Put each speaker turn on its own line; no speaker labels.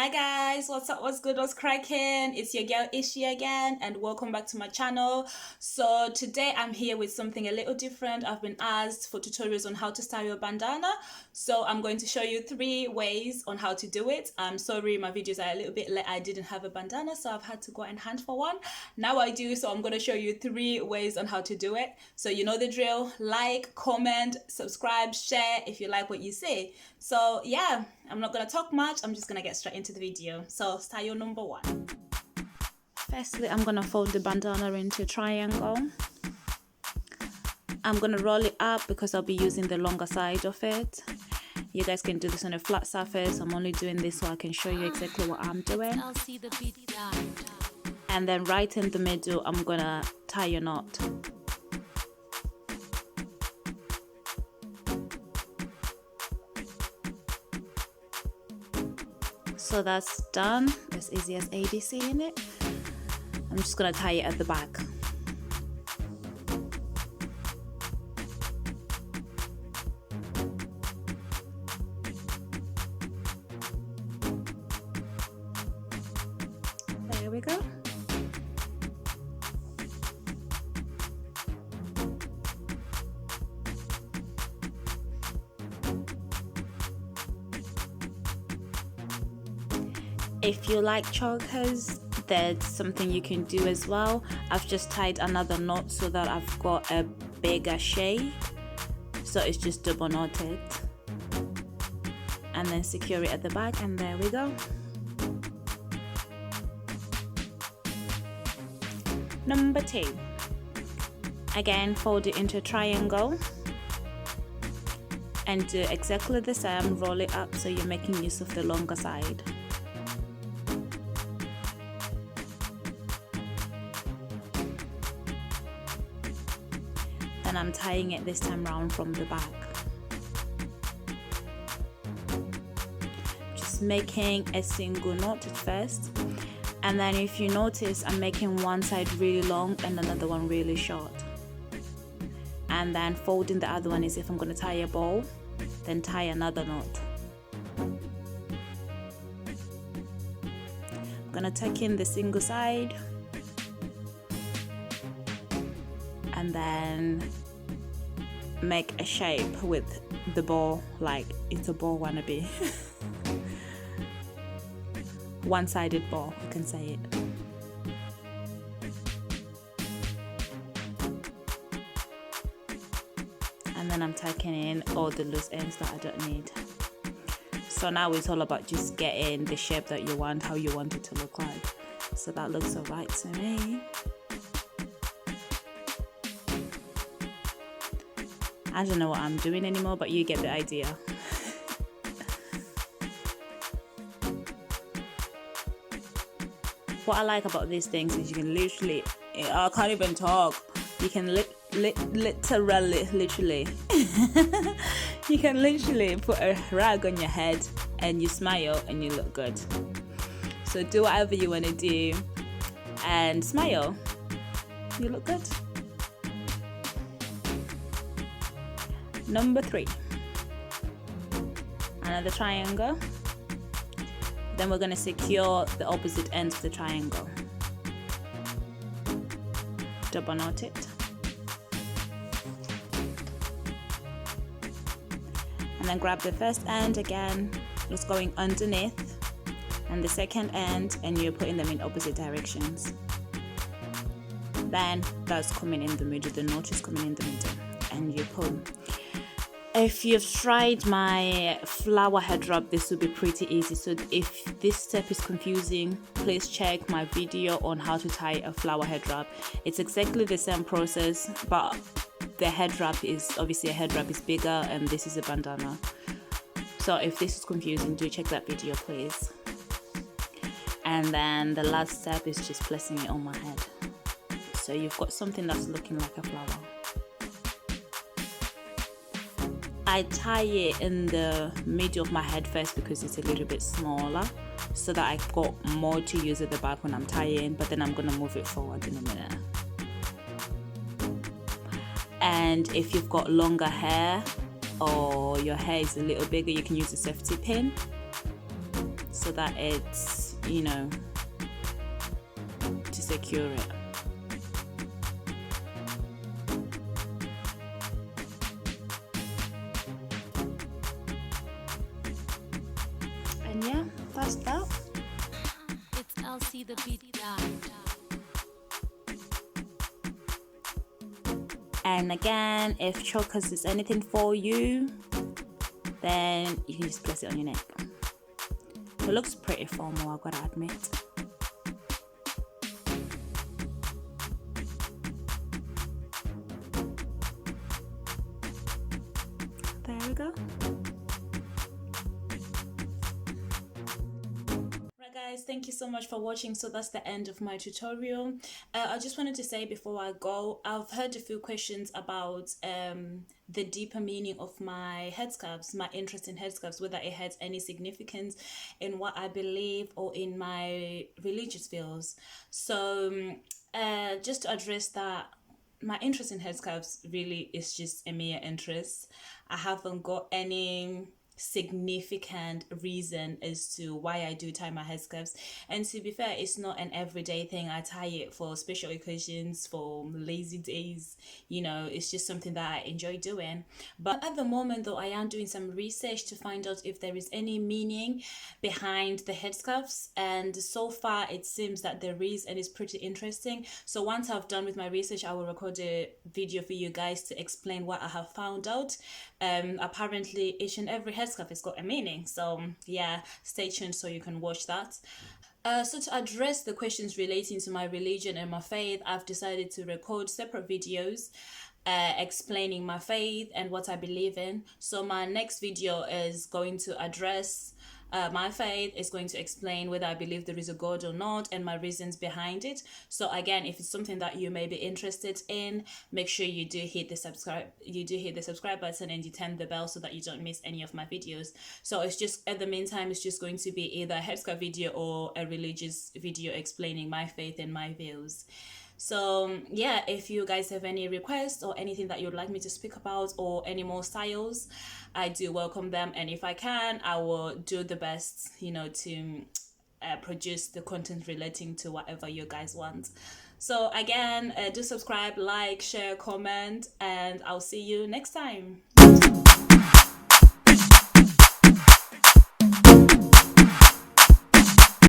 Hi guys, what's up, what's good, what's cracking? It's your girl Ishi again and welcome back to my channel. So today I'm here with something a little different. I've been asked for tutorials on how to style your bandana, so I'm going to show you 3 ways on how to do it. I'm sorry, my videos are a little bit late. I didn't have a bandana, so I've had to go and hunt for one. Now I do, so I'm going to show you 3 ways on how to do it. So you know the drill: like, comment, subscribe, share if you like what you see. So yeah, I'm not gonna talk much, I'm just gonna get straight into the video. So style number 1. Firstly, I'm gonna fold the bandana into a triangle. I'm gonna roll it up because I'll be using the longer side of it. You guys can do this on a flat surface. I'm only doing this so I can show you exactly what I'm doing. And then right in the middle, I'm gonna tie a knot. So that's done, as easy as ABC in it. I'm just gonna tie it at the back. There we go. If you like chokers, there's something you can do as well. I've just tied another knot so that I've got a bigger shape. So it's just double knotted. And then secure it at the back, and there we go. Number 2. Again, fold it into a triangle. And do exactly the same, roll it up so you're making use of the longer side. And I'm tying it this time round from the back. Just making a single knot at first, and then if you notice, I'm making one side really long and another one really short, and then folding the other one as if I'm going to tie a bow, then tie another knot. I'm going to tuck in the single side and then make a shape with the bow, like it's a bow wannabe. One-sided bow, you can say it. And then I'm tucking in all the loose ends that I don't need. So now it's all about just getting the shape that you want, how you want it to look like. So that looks alright to me. I don't know what I'm doing anymore, but you get the idea. What I like about these things is you can literally, I can't even talk. You can literally, you can literally put a rag on your head and you smile and you look good. So do whatever you want to do and smile. You look good. Number 3, another triangle. Then we're going to secure the opposite ends of the triangle. Double knot it. And then grab the first end again, just going underneath, and the second end, and you're putting them in opposite directions. Then that's coming in the middle, the knot is coming in the middle, and you pull. If you've tried my flower head wrap, this will be pretty easy. So if this step is confusing, please check my video on how to tie a flower head wrap. It's exactly the same process, but the head wrap is, obviously a head wrap is bigger and this is a bandana. So if this is confusing, do check that video please. And then the last step is just placing it on my head. So you've got something that's looking like a flower. I tie it in the middle of my head first because it's a little bit smaller, so that I've got more to use at the back when I'm tying, but then I'm going to move it forward in a minute. And if you've got longer hair or your hair is a little bigger, you can use a safety pin so that it's, you know, to secure it. And yeah, that's that.
It's LC the beat guy.
And again, if chokers is anything for you, then you can just place it on your neck. It looks pretty formal, I gotta admit. There we go. Right guys, thank you so much for watching. So that's the end of my tutorial. I just wanted to say before I go, I've heard a few questions about the deeper meaning of my headscarves, my interest in headscarves, whether it has any significance in what I believe or in my religious views. So just to address that, my interest in headscarves really is just a mere interest. I haven't got any significant reason as to why I do tie my headscarves, and to be fair, it's not an everyday thing. I tie it for special occasions, for lazy days, you know. It's just something that I enjoy doing. But at the moment though, I am doing some research to find out if there is any meaning behind the headscarves, and so far it seems that there is, and it's pretty interesting. So once I've done with my research, I will record a video for you guys to explain what I have found out. Apparently each and every headscarf has got a meaning, so yeah, stay tuned so you can watch that. So to address the questions relating to my religion and my faith, I've decided to record separate videos explaining my faith and what I believe in. So my next video is going to address my faith, is going to explain whether I believe there is a God or not and my reasons behind it. So again, if it's something that you may be interested in, make sure you do hit the subscribe button and you turn the bell so that you don't miss any of my videos. So it's just, at the meantime, it's just going to be either a headscarf video or a religious video explaining my faith and my views. So yeah, if you guys have any requests or anything that you'd like me to speak about, or any more styles, I do welcome them, and if I can, I will do the best, you know, to produce the content relating to whatever you guys want. So again, do subscribe, like, share, comment, and I'll see you next time.